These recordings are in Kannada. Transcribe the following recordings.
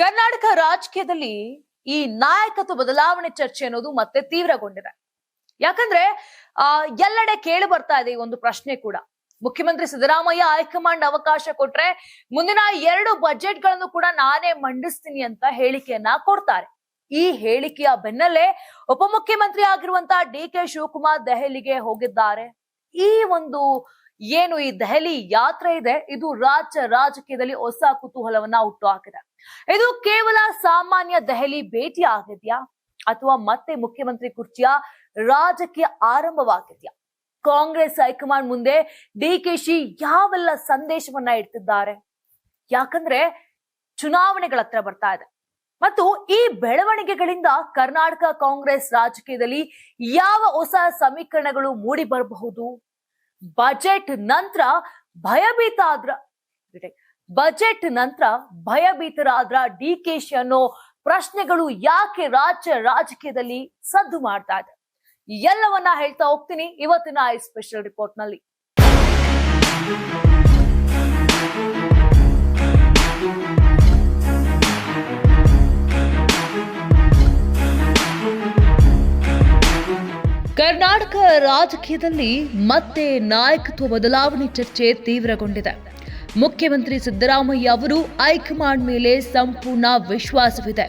ಕರ್ನಾಟಕ ರಾಜಕೀಯದಲ್ಲಿ ಈ ನಾಯಕತ್ವ ಬದಲಾವಣೆ ಚರ್ಚೆ ಅನ್ನೋದು ಮತ್ತೆ ತೀವ್ರಗೊಂಡಿದೆ. ಯಾಕಂದ್ರೆ ಎಲ್ಲೆಡೆ ಕೇಳಿ ಬರ್ತಾ ಇದೆ ಈ ಒಂದು ಪ್ರಶ್ನೆ ಕೂಡ. ಮುಖ್ಯಮಂತ್ರಿ ಸಿದ್ದರಾಮಯ್ಯ ಹೈಕಮಾಂಡ್ ಅವಕಾಶ ಕೊಟ್ರೆ ಮುಂದಿನ 2 ಬಜೆಟ್ ಗಳನ್ನು ಕೂಡ ನಾನೇ ಮಂಡಿಸ್ತೀನಿ ಅಂತ ಹೇಳಿಕೆಯನ್ನ ಕೊಡ್ತಾರೆ. ಈ ಹೇಳಿಕೆಯ ಬೆನ್ನಲ್ಲೇ ಉಪಮುಖ್ಯಮಂತ್ರಿ ಆಗಿರುವಂತಹ ಡಿ.ಕೆ. ಶಿವಕುಮಾರ್ ದೆಹಲಿಗೆ ಹೋಗಿದ್ದಾರೆ. ಈ ಒಂದು ಏನು ಈ ದೆಹಲಿ ಯಾತ್ರೆ ಇದೆ, ಇದು ರಾಜ್ಯ ರಾಜಕೀಯದಲ್ಲಿ ಹೊಸ ಕುತೂಹಲವನ್ನ ಹುಟ್ಟು ಹಾಕಿದೆ. ಇದು ಕೇವಲ ಸಾಮಾನ್ಯ ದೆಹಲಿ ಭೇಟಿ ಆಗಿದ್ಯಾ ಅಥವಾ ಮತ್ತೆ ಮುಖ್ಯಮಂತ್ರಿ ಕುರ್ಚಿಯ ರಾಜಕೀಯ ಆರಂಭವಾಗಿದ್ಯಾ? ಕಾಂಗ್ರೆಸ್ ಹೈಕಮಾಂಡ್ ಮುಂದೆ ಡಿ.ಕೆ.ಶಿ ಯಾವೆಲ್ಲ ಸಂದೇಶವನ್ನ ಇಡ್ತಿದ್ದಾರೆ? ಯಾಕಂದ್ರೆ ಚುನಾವಣೆಗಳ ಹತ್ರ ಬರ್ತಾ ಇದೆ ಮತ್ತು ಈ ಬೆಳವಣಿಗೆಗಳಿಂದ ಕರ್ನಾಟಕ ಕಾಂಗ್ರೆಸ್ ರಾಜಕೀಯದಲ್ಲಿ ಯಾವ ಹೊಸ ಸಮೀಕರಣಗಳು ಮೂಡಿ ಬರಬಹುದು? ಬಜೆಟ್ ನಂತರ ಭಯಭೀತರಾದ್ರ ಡಿ.ಕೆ.ಶಿ ಅನ್ನೋ ಪ್ರಶ್ನೆಗಳು ಯಾಕೆ ರಾಜ್ಯ ರಾಜಕೀಯದಲ್ಲಿ ಸದ್ದು ಮಾಡ್ತಾ ಇದೆ? ಎಲ್ಲವನ್ನ ಹೇಳ್ತಾ ಹೋಗ್ತೀನಿ ಇವತ್ತಿನ ಈ ಸ್ಪೆಷಲ್ ರಿಪೋರ್ಟ್ ನಲ್ಲಿ. ಕರ್ನಾಟಕ ರಾಜಕೀಯದಲ್ಲಿ ಮತ್ತೆ ನಾಯಕತ್ವ ಬದಲಾವಣೆ ಚರ್ಚೆ ತೀವ್ರಗೊಂಡಿದೆ. ಮುಖ್ಯಮಂತ್ರಿ ಸಿದ್ದರಾಮಯ್ಯ ಅವರು ಹೈಕಮಾಂಡ್ ಮೇಲೆ ಸಂಪೂರ್ಣ ವಿಶ್ವಾಸವಿದೆ.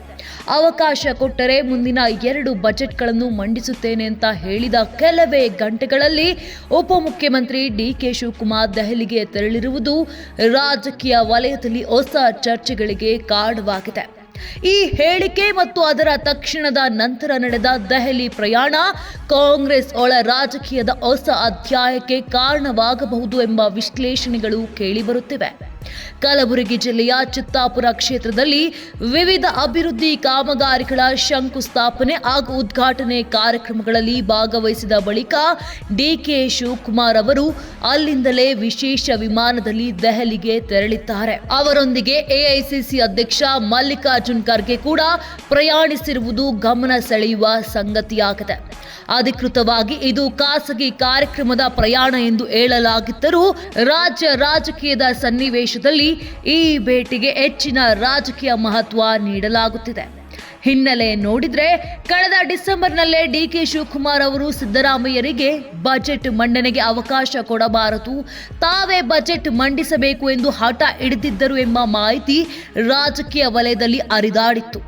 ಅವಕಾಶ ಕೊಟ್ಟರೆ ಮುಂದಿನ 2 ಬಜೆಟ್ಗಳನ್ನು ಮಂಡಿಸುತ್ತೇನೆ ಅಂತ ಹೇಳಿದ ಕೆಲವೇ ಗಂಟೆಗಳಲ್ಲಿ ಉಪಮುಖ್ಯಮಂತ್ರಿ ಡಿ.ಕೆ. ಶಿವಕುಮಾರ್ ದೆಹಲಿಗೆ ತೆರಳಿರುವುದು ರಾಜಕೀಯ ವಲಯದಲ್ಲಿ ಹೊಸ ಚರ್ಚೆಗಳಿಗೆ ಕಾರಣವಾಗಿದೆ. ಈ ಹೇಳಿಕೆ ಮತ್ತು ಅದರ ತಕ್ಷಣದ ನಂತರ ನಡೆದ ದೆಹಲಿ ಪ್ರಯಾಣ ಕಾಂಗ್ರೆಸ್ ಒಳ ರಾಜಕೀಯದ ಹೊಸ ಅಧ್ಯಾಯಕ್ಕೆ ಕಾರಣವಾಗಬಹುದು ಎಂಬ ವಿಶ್ಲೇಷಣೆಗಳು ಕೇಳಿಬರುತ್ತಿವೆ. ಕಲಬುರಗಿ ಜಿಲ್ಲೆಯ ಚಿತ್ತಾಪುರ ಕ್ಷೇತ್ರದಲ್ಲಿ ವಿವಿಧ ಅಭಿವೃದ್ಧಿ ಕಾಮಗಾರಿಗಳ ಶಂಕುಸ್ಥಾಪನೆ ಹಾಗೂ ಉದ್ಘಾಟನೆ ಕಾರ್ಯಕ್ರಮಗಳಲ್ಲಿ ಭಾಗವಹಿಸಿದ ಬಳಿಕ ಡಿ.ಕೆ. ಶಿವಕುಮಾರ್ ಅವರು ಅಲ್ಲಿಂದಲೇ ವಿಶೇಷ ವಿಮಾನದಲ್ಲಿ ದೆಹಲಿಗೆ ತೆರಳಿದ್ದಾರೆ. ಅವರೊಂದಿಗೆ ಎಐಸಿಸಿ ಅಧ್ಯಕ್ಷ ಮಲ್ಲಿಕಾರ್ಜುನ್ ಖರ್ಗೆ ಕೂಡ ಪ್ರಯಾಣಿಸಿರುವುದು ಗಮನ ಸೆಳೆಯುವ ಸಂಗತಿಯಾಗಿದೆ. ಅಧಿಕೃತವಾಗಿ ಇದು ಖಾಸಗಿ ಕಾರ್ಯಕ್ರಮದ ಪ್ರಯಾಣ ಎಂದು ಹೇಳಲಾಗಿದ್ದರೂ ರಾಜ್ಯ ರಾಜಕೀಯದ ಸನ್ನಿವೇಶದಲ್ಲಿ ಈ ಭೇಟಿಗೆ ಹೆಚ್ಚಿನ ರಾಜಕೀಯ ಮಹತ್ವ ನೀಡಲಾಗುತ್ತಿದೆ. ಹಿನ್ನೆಲೆ ನೋಡಿದ್ರೆ ಕಳೆದ ಡಿಸೆಂಬರ್ನಲ್ಲೇ ಡಿ.ಕೆ. ಶಿವಕುಮಾರ್ ಅವರು ಸಿದ್ದರಾಮಯ್ಯರಿಗೆ ಬಜೆಟ್ ಮಂಡನೆಗೆ ಅವಕಾಶ ಕೊಡಬಾರದು, ತಾವೇ ಬಜೆಟ್ ಮಂಡಿಸಬೇಕು ಎಂದು ಹಠ ಹಿಡಿದಿದ್ದರು ಎಂಬ ಮಾಹಿತಿ ರಾಜಕೀಯ ವಲಯದಲ್ಲಿ ಹರಿದಾಡಿತ್ತು.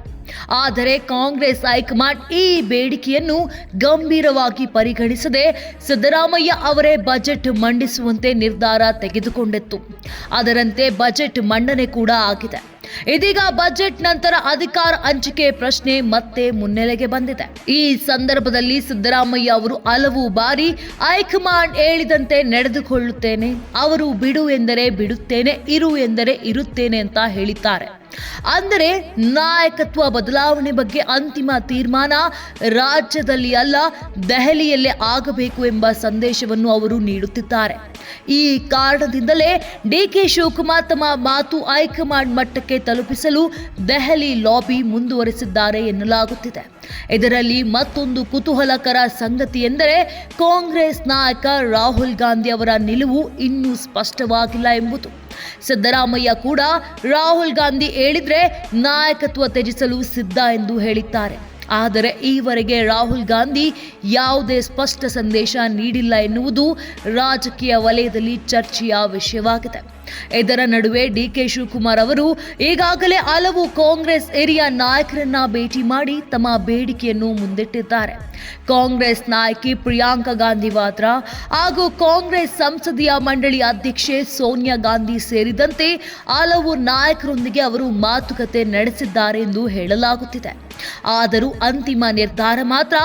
ಆದರೆ ಕಾಂಗ್ರೆಸ್ ಹೈಕಮಾಂಡ್ ಈ ಬೇಡಿಕೆಯನ್ನು ಗಂಭೀರವಾಗಿ ಪರಿಗಣಿಸದೆ ಸಿದ್ದರಾಮಯ್ಯ ಅವರೇ ಬಜೆಟ್ ಮಂಡಿಸುವಂತೆ ನಿರ್ಧಾರ ತೆಗೆದುಕೊಂಡಿತ್ತು. ಅದರಂತೆ ಬಜೆಟ್ ಮಂಡನೆ ಕೂಡ ಆಗಿದೆ. ಇದೀಗ ಬಜೆಟ್ ನಂತರ ಅಧಿಕಾರ ಹಂಚಿಕೆ ಪ್ರಶ್ನೆ ಮತ್ತೆ ಮುನ್ನೆಲೆಗೆ ಬಂದಿದೆ. ಈ ಸಂದರ್ಭದಲ್ಲಿ ಸಿದ್ದರಾಮಯ್ಯ ಅವರು ಹಲವು ಬಾರಿ ಹೈಕಮಾಂಡ್ ಹೇಳಿದಂತೆ ನಡೆದುಕೊಳ್ಳುತ್ತೇನೆ, ಅವರು ಬಿಡು ಎಂದರೆ ಬಿಡುತ್ತೇನೆ, ಇರು ಎಂದರೆ ಇರುತ್ತೇನೆ ಅಂತ ಹೇಳಿದ್ದಾರೆ. ಅಂದರೆ ನಾಯಕತ್ವ ಬದಲಾವಣೆ ಬಗ್ಗೆ ಅಂತಿಮ ತೀರ್ಮಾನ ರಾಜ್ಯದಲ್ಲಿ ಅಲ್ಲ, ದೆಹಲಿಯಲ್ಲೇ ಆಗಬೇಕು ಎಂಬ ಸಂದೇಶವನ್ನು ಅವರು ನೀಡುತ್ತಿದ್ದಾರೆ. ಈ ಕಾರಣದಿಂದಲೇ ಡಿ.ಕೆ. ಶಿವಕುಮಾರ್ ತಮ್ಮ ಮಾತು ಹೈಕಮಾಂಡ್ ಮಟ್ಟಕ್ಕೆ ತಲುಪಿಸಲು ದೆಹಲಿ ಲಾಬಿ ಮುಂದುವರೆಸಿದ್ದಾರೆ ಎನ್ನಲಾಗುತ್ತಿದೆ. ಇದರಲ್ಲಿ ಮತ್ತೊಂದು ಕುತೂಹಲಕರ ಸಂಗತಿ ಎಂದರೆ ಕಾಂಗ್ರೆಸ್ ನಾಯಕ ರಾಹುಲ್ ಗಾಂಧಿ ಅವರ ನಿಲುವು ಇನ್ನೂ ಸ್ಪಷ್ಟವಾಗಿಲ್ಲ ಎಂಬುದು. ಸಿದ್ದರಾಮಯ್ಯ ಕೂಡ ರಾಹುಲ್ ಗಾಂಧಿ ಹೇಳಿದ್ರೆ ನಾಯಕತ್ವ ತ್ಯಜಿಸಲು ಸಿದ್ಧ ಎಂದು ಹೇಳಿದ್ದಾರೆ. ಆದರೆ ಈವರೆಗೆ ರಾಹುಲ್ ಗಾಂಧಿ ಯಾವುದೇ ಸ್ಪಷ್ಟ ಸಂದೇಶ ನೀಡಿಲ್ಲ ಎನ್ನುವುದು ರಾಜಕೀಯ ವಲಯದಲ್ಲಿ ಚರ್ಚೆಯ ವಿಷಯವಾಗಿದೆ. ಇದರ ನಡುವೆ ಡಿ.ಕೆ. ಶಿವಕುಮಾರ್ ಅವರು ಈಗಾಗಲೇ ಹಲವು ಕಾಂಗ್ರೆಸ್ ಹಿರಿಯ ನಾಯಕರನ್ನ ಭೇಟಿ ಮಾಡಿ ತಮ್ಮ ಬೇಡಿಕೆಯನ್ನು ಮುಂದಿಟ್ಟಿದ್ದಾರೆ. ಕಾಂಗ್ರೆಸ್ ನಾಯಕಿ ಪ್ರಿಯಾಂಕಾ ಗಾಂಧಿ ವಾದ್ರಾ ಹಾಗೂ ಕಾಂಗ್ರೆಸ್ ಸಂಸದೀಯ ಮಂಡಳಿ ಅಧ್ಯಕ್ಷೆ ಸೋನಿಯಾ ಗಾಂಧಿ ಸೇರಿದಂತೆ ಹಲವು ನಾಯಕರೊಂದಿಗೆ ಅವರು ಮಾತುಕತೆ ನಡೆಸಿದ್ದಾರೆ ಎಂದು ಹೇಳಲಾಗುತ್ತಿದೆ. ಆದರೂ ಅಂತಿಮ ನಿರ್ಧಾರ ಮಾತ್ರ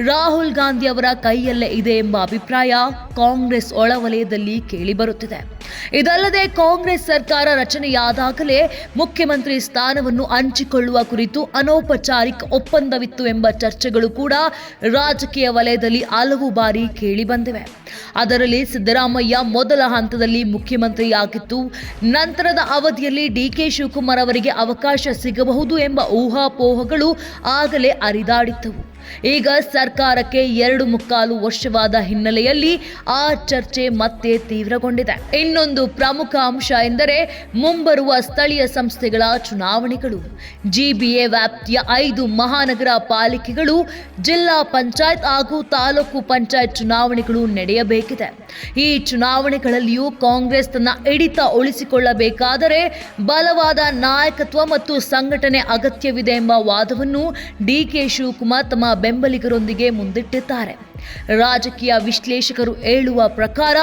ರಾಹುಲ್ ಗಾಂಧಿ ಅವರ ಕೈಯಲ್ಲೇ ಇದೆ ಎಂಬ ಅಭಿಪ್ರಾಯ ಕಾಂಗ್ರೆಸ್ ಒಳವಲಯದಲ್ಲಿ ಕೇಳಿಬರುತ್ತಿದೆ. ಇದಲ್ಲದೆ ಕಾಂಗ್ರೆಸ್ ಸರ್ಕಾರ ರಚನೆಯಾದಾಗಲೇ ಮುಖ್ಯಮಂತ್ರಿ ಸ್ಥಾನವನ್ನು ಹಂಚಿಕೊಳ್ಳುವ ಕುರಿತು ಅನೌಪಚಾರಿಕ ಒಪ್ಪಂದವಿತ್ತು ಎಂಬ ಚರ್ಚೆಗಳು ಕೂಡ ರಾಜಕೀಯ ವಲಯದಲ್ಲಿ ಹಲವು ಬಾರಿ ಕೇಳಿಬಂದಿವೆ. ಅದರಲ್ಲಿ ಸಿದ್ದರಾಮಯ್ಯ ಮೊದಲ ಹಂತದಲ್ಲಿ ಮುಖ್ಯಮಂತ್ರಿಯಾಗಿದ್ದು, ನಂತರದ ಅವಧಿಯಲ್ಲಿ ಡಿ.ಕೆ. ಶಿವಕುಮಾರ್ ಅವರಿಗೆ ಅವಕಾಶ ಸಿಗಬಹುದು ಎಂಬ ಊಹಾಪೋಹಗಳು ಆಗಲೇ ಹರಿದಾಡಿದ್ದವು. ಈಗ ಸರ್ಕಾರಕ್ಕೆ 2.25 ವರ್ಷವಾದ ಹಿನ್ನೆಲೆಯಲ್ಲಿ ಆ ಚರ್ಚೆ ಮತ್ತೆ ತೀವ್ರಗೊಂಡಿದೆ. ಇನ್ನೊಂದು ಪ್ರಮುಖ ಅಂಶ ಎಂದರೆ ಮುಂಬರುವ ಸ್ಥಳೀಯ ಸಂಸ್ಥೆಗಳ ಚುನಾವಣೆಗಳು. ಜಿಬಿಎ ವ್ಯಾಪ್ತಿಯ 5 ಮಹಾನಗರ ಪಾಲಿಕೆಗಳು, ಜಿಲ್ಲಾ ಪಂಚಾಯತ್ ಹಾಗೂ ತಾಲೂಕು ಪಂಚಾಯತ್ ಚುನಾವಣೆಗಳು ನಡೆಯಬೇಕಿದೆ. ಈ ಚುನಾವಣೆಗಳಲ್ಲಿಯೂ ಕಾಂಗ್ರೆಸ್ ತನ್ನ ಹಿಡಿತ ಉಳಿಸಿಕೊಳ್ಳಬೇಕಾದರೆ ಬಲವಾದ ನಾಯಕತ್ವ ಮತ್ತು ಸಂಘಟನೆ ಅಗತ್ಯವಿದೆ ಎಂಬ ವಾದವನ್ನು ಡಿಕೆ ಶಿವಕುಮಾರ್ ತಮ್ಮ ಬೆಂಬಲಿಗರೊಂದಿಗೆ ಮುಂದಿಟ್ಟಿದ್ದಾರೆ. ರಾಜಕೀಯ ವಿಶ್ಲೇಷಕರು ಹೇಳುವ ಪ್ರಕಾರ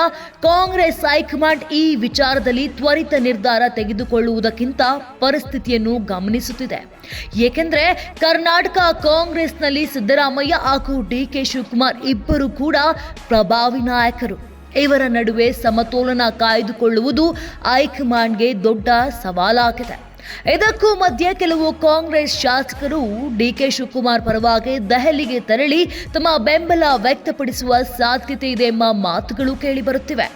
ಕಾಂಗ್ರೆಸ್ ಹೈಕಮಾಂಡ್ ಈ ವಿಚಾರದಲ್ಲಿ ತ್ವರಿತ ನಿರ್ಧಾರ ತೆಗೆದುಕೊಳ್ಳುವುದಕ್ಕಿಂತ ಪರಿಸ್ಥಿತಿಯನ್ನು ಗಮನಿಸುತ್ತಿದೆ. ಏಕೆಂದರೆ ಕರ್ನಾಟಕ ಕಾಂಗ್ರೆಸ್ನಲ್ಲಿ ಸಿದ್ದರಾಮಯ್ಯ ಹಾಗೂ ಡಿಕೆ ಶಿವಕುಮಾರ್ ಇಬ್ಬರು ಕೂಡ ಪ್ರಭಾವಿ ನಾಯಕರು. ಇವರ ನಡುವೆ ಸಮತೋಲನ ಕಾಯ್ದುಕೊಳ್ಳುವುದು ಹೈಕಮಾಂಡ್ಗೆ ದೊಡ್ಡ ಸವಾಲಾಗಿದೆ. ಇದಕ್ಕೂ ಮಧ್ಯೆ ಕೆಲವು ಕಾಂಗ್ರೆಸ್ ಶಾಸಕರು ಡಿಕೆ ಶಿವಕುಮಾರ್ ಪರವಾಗಿ ದೆಹಲಿಗೆ ತೆರಳಿ ತಮ್ಮ ಬೆಂಬಲ ವ್ಯಕ್ತಪಡಿಸುವ ಸಾಧ್ಯತೆ ಇದೆ ಎಂಬ ಮಾತುಗಳು ಕೇಳಿಬರುತ್ತಿವೆ.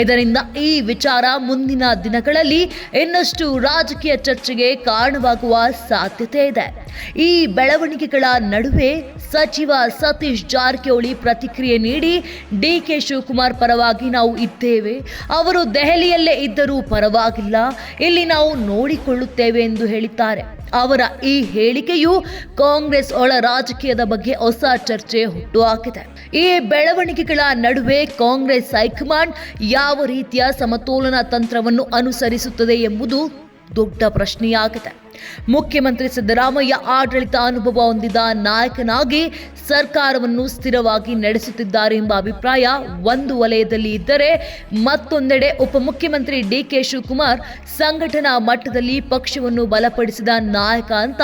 ಇದರಿಂದ ಈ ವಿಚಾರ ಮುಂದಿನ ದಿನಗಳಲ್ಲಿ ಇನ್ನಷ್ಟು ರಾಜಕೀಯ ಚರ್ಚೆಗೆ ಕಾರಣವಾಗುವ ಸಾಧ್ಯತೆ ಇದೆ. ಈ ಬೆಳವಣಿಗೆಗಳ ನಡುವೆ ಸಚಿವ ಸತೀಶ್ ಜಾರಕಿಹೊಳಿ ಪ್ರತಿಕ್ರಿಯೆ ನೀಡಿ ಡಿಕೆ ಶಿವಕುಮಾರ್ ಪರವಾಗಿ ನಾವು ಇದ್ದೇವೆ, ಅವರು ದೆಹಲಿಯಲ್ಲೇ ಇದ್ದರೂ ಪರವಾಗಿಲ್ಲ, ಇಲ್ಲಿ ನಾವು ನೋಡಿಕೊಳ್ಳುತ್ತೇವೆ ಎಂದು ಹೇಳಿದ್ದಾರೆ. ಅವರ ಈ ಹೇಳಿಕೆಯು ಕಾಂಗ್ರೆಸ್ ಒಳ ರಾಜಕೀಯದ ಬಗ್ಗೆ ಹೊಸ ಚರ್ಚೆ ಹುಟ್ಟುಹಾಕಿದೆ. ಈ ಬೆಳವಣಿಗೆಗಳ ನಡುವೆ ಕಾಂಗ್ರೆಸ್ ಹೈಕಮಾಂಡ್ ಯಾವ ರೀತಿಯ ಸಮತೋಲನ ತಂತ್ರವನ್ನು ಅನುಸರಿಸುತ್ತದೆ ಎಂಬುದು ದೊಡ್ಡ ಪ್ರಶ್ನೆಯಾಗಿದೆ. ಮುಖ್ಯಮಂತ್ರಿ ಸಿದ್ದರಾಮಯ್ಯ ಆಡಳಿತ ಅನುಭವ ಹೊಂದಿದ ನಾಯಕನಾಗಿ ಸರ್ಕಾರವನ್ನು ಸ್ಥಿರವಾಗಿ ನಡೆಸುತ್ತಿದ್ದಾರೆ ಎಂಬ ಅಭಿಪ್ರಾಯ ಒಂದು ವಲಯದಲ್ಲಿ ಇದ್ದರೆ, ಮತ್ತೊಂದೆಡೆ ಉಪಮುಖ್ಯಮಂತ್ರಿ ಡಿಕೆ ಶಿವಕುಮಾರ್ ಸಂಘಟನಾ ಮಟ್ಟದಲ್ಲಿ ಪಕ್ಷವನ್ನು ಬಲಪಡಿಸಿದ ನಾಯಕ ಅಂತ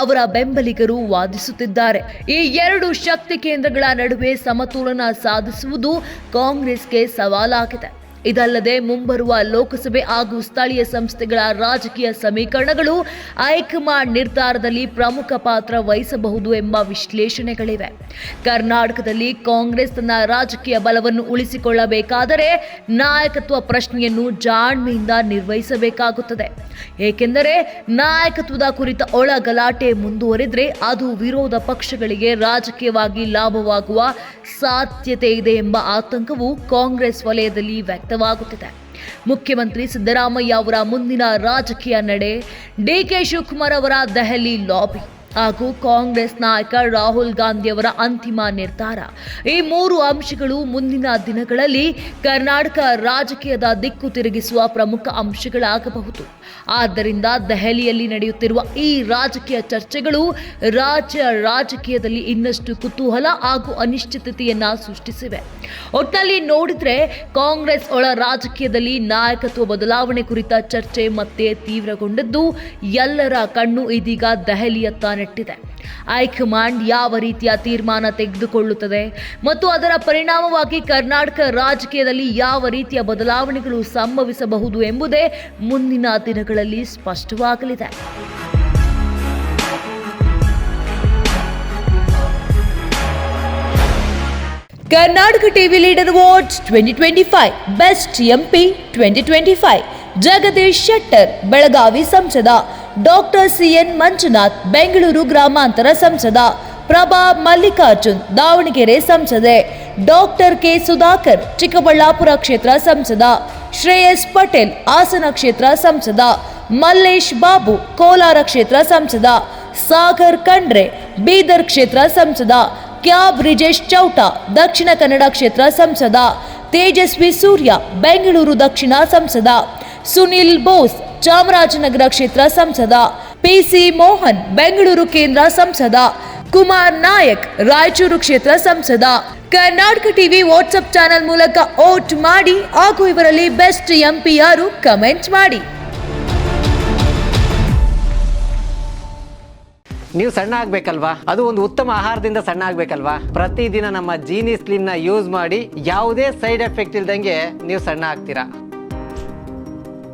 ಅವರ ಬೆಂಬಲಿಗರು ವಾದಿಸುತ್ತಿದ್ದಾರೆ. ಈ 2 ಶಕ್ತಿ ಕೇಂದ್ರಗಳ ನಡುವೆ ಸಮತೋಲನ ಸಾಧಿಸುವುದು ಕಾಂಗ್ರೆಸ್ಗೆ ಸವಾಲಾಗಿದೆ. ಇದಲ್ಲದೆ ಮುಂಬರುವ ಲೋಕಸಭೆ ಹಾಗೂ ಸ್ಥಳೀಯ ಸಂಸ್ಥೆಗಳ ರಾಜಕೀಯ ಸಮೀಕರಣಗಳು ಹೈಕಮಾಂಡ್ ನಿರ್ಧಾರದಲ್ಲಿ ಪ್ರಮುಖ ಪಾತ್ರ ವಹಿಸಬಹುದು ಎಂಬ ವಿಶ್ಲೇಷಣೆಗಳಿವೆ. ಕರ್ನಾಟಕದಲ್ಲಿ ಕಾಂಗ್ರೆಸ್ ತನ್ನ ರಾಜಕೀಯ ಬಲವನ್ನು ಉಳಿಸಿಕೊಳ್ಳಬೇಕಾದರೆ ನಾಯಕತ್ವ ಪ್ರಶ್ನೆಯನ್ನು ಜಾಣ್ಮೆಯಿಂದ ನಿರ್ವಹಿಸಬೇಕಾಗುತ್ತದೆ. ಏಕೆಂದರೆ ನಾಯಕತ್ವದ ಕುರಿತ ಒಳ ಗಲಾಟೆ ಮುಂದುವರೆದರೆ ಅದು ವಿರೋಧ ಪಕ್ಷಗಳಿಗೆ ರಾಜಕೀಯವಾಗಿ ಲಾಭವಾಗುವ ಸಾಧ್ಯತೆ ಇದೆ ಎಂಬ ಆತಂಕವು ಕಾಂಗ್ರೆಸ್ ವಲಯದಲ್ಲಿ ವ್ಯಕ್ತವಾಗುತ್ತಿದೆ. ಮುಖ್ಯಮಂತ್ರಿ ಸಿದ್ದರಾಮಯ್ಯ ಅವರ ಮುಂದಿನ ರಾಜಕೀಯ ನಡೆ, ಡಿಕೆ ಶಿವಕುಮಾರ್ ಅವರ ದೆಹಲಿ ಲಾಬಿ ಹಾಗೂ ಕಾಂಗ್ರೆಸ್ ನಾಯಕ ರಾಹುಲ್ ಗಾಂಧಿ ಅವರ ಅಂತಿಮ ನಿರ್ಧಾರ, ಈ 3 ಅಂಶಗಳು ಮುಂದಿನ ದಿನಗಳಲ್ಲಿ ಕರ್ನಾಟಕ ರಾಜಕೀಯದ ದಿಕ್ಕು ತಿರುಗಿಸುವ ಪ್ರಮುಖ ಅಂಶಗಳಾಗಬಹುದು. ಆದ್ದರಿಂದ ದೆಹಲಿಯಲ್ಲಿ ನಡೆಯುತ್ತಿರುವ ಈ ರಾಜಕೀಯ ಚರ್ಚೆಗಳು ರಾಜ್ಯ ರಾಜಕೀಯದಲ್ಲಿ ಇನ್ನಷ್ಟು ಕುತೂಹಲ ಹಾಗೂ ಅನಿಶ್ಚಿತತೆಯನ್ನ ಸೃಷ್ಟಿಸಿವೆ. ಒಟ್ಟಿನಲ್ಲಿ ನೋಡಿದ್ರೆ ಕಾಂಗ್ರೆಸ್ ಒಳ ರಾಜಕೀಯದಲ್ಲಿ ನಾಯಕತ್ವ ಬದಲಾವಣೆ ಕುರಿತ ಚರ್ಚೆ ಮತ್ತೆ ತೀವ್ರಗೊಂಡದ್ದು ಎಲ್ಲರ ಕಣ್ಣು ಇದೀಗ ದೆಹಲಿಯತ್ತ ನೆಟ್ಟಿದೆ. ಹೈಕಮಾಂಡ್ ಯಾವ ರೀತಿಯ ತೀರ್ಮಾನ ತೆಗೆದುಕೊಳ್ಳುತ್ತದೆ ಮತ್ತು ಅದರ ಪರಿಣಾಮವಾಗಿ ಕರ್ನಾಟಕ ರಾಜಕೀಯದಲ್ಲಿ ಯಾವ ರೀತಿಯ ಬದಲಾವಣೆಗಳು ಸಂಭವಿಸಬಹುದು ಎಂಬುದೇ ಮುಂದಿನ ದಿನಗಳಲ್ಲಿ ಸ್ಪಷ್ಟವಾಗಲಿದೆ. Karnataka TV leader awards 2025 best MP 2025 Jagadish Shettar Belagavi ಸಂಸದ, ಡಾಕ್ಟರ್ ಸಿಎನ್ ಮಂಜುನಾಥ್ ಬೆಂಗಳೂರು ಗ್ರಾಮಾಂತರ ಸಂಸದ, ಪ್ರಭಾ ಮಲ್ಲಿಕಾರ್ಜುನ್ ದಾವಣಗೆರೆ ಸಂಸದೆ, ಡಾಕ್ಟರ್ ಕೆ ಸುಧಾಕರ್ ಚಿಕ್ಕಬಳ್ಳಾಪುರ ಕ್ಷೇತ್ರ ಸಂಸದ, ಶ್ರೇಯಸ್ ಪಟೇಲ್ ಹಾಸನ ಕ್ಷೇತ್ರ ಸಂಸದ, ಮಲ್ಲೇಶ್ ಬಾಬು ಕೋಲಾರ ಕ್ಷೇತ್ರ ಸಂಸದ, ಸಾಗರ್ ಖಂಡ್ರೆ ಬೀದರ್ ಕ್ಷೇತ್ರ ಸಂಸದ, ಕ್ಯಾಬ್ ಬ್ರಿಜೇಶ್ ಚೌಟಾ ದಕ್ಷಿಣ ಕನ್ನಡ ಕ್ಷೇತ್ರ ಸಂಸದ, ತೇಜಸ್ವಿ ಸೂರ್ಯ ಬೆಂಗಳೂರು ದಕ್ಷಿಣ ಸಂಸದ, ಸುನಿಲ್ ಬೋಸ್ ಚಾಮರಾಜನಗರ ಕ್ಷೇತ್ರ ಸಂಸದ, ಪಿಸಿ ಮೋಹನ್ ಬೆಂಗಳೂರು ಕೇಂದ್ರ ಸಂಸದ, ಕುಮಾರ್ ನಾಯಕ್ ರಾಯಚೂರು ಕ್ಷೇತ್ರ ಸಂಸದ. ಕರ್ನಾಟಕ ಟಿವಿ ವಾಟ್ಸ್ಆಪ್ ಚಾನೆಲ್ ಮೂಲಕ ವೋಟ್ ಮಾಡಿ ಹಾಗೂ ಇವರಲ್ಲಿ ಬೆಸ್ಟ್ ಎಂಪಿ ಯಾರು ಕಮೆಂಟ್ ಮಾಡಿ. ನೀವು ಸಣ್ಣ ಆಗ್ಬೇಕಲ್ವಾ? ಅದು ಒಂದು ಉತ್ತಮ ಆಹಾರದಿಂದ ಸಣ್ಣ ಆಗ್ಬೇಕಲ್ವಾ? ಪ್ರತಿದಿನ ನಮ್ಮ ಜೀನಿ ಸ್ಲಿಮ್ ನ ಯೂಸ್ ಮಾಡಿ ಯಾವುದೇ ಸೈಡ್ ಎಫೆಕ್ಟ್ ಇಲ್ದಂಗೆ ನೀವು ಸಣ್ಣ ಆಗ್ತೀರಾ.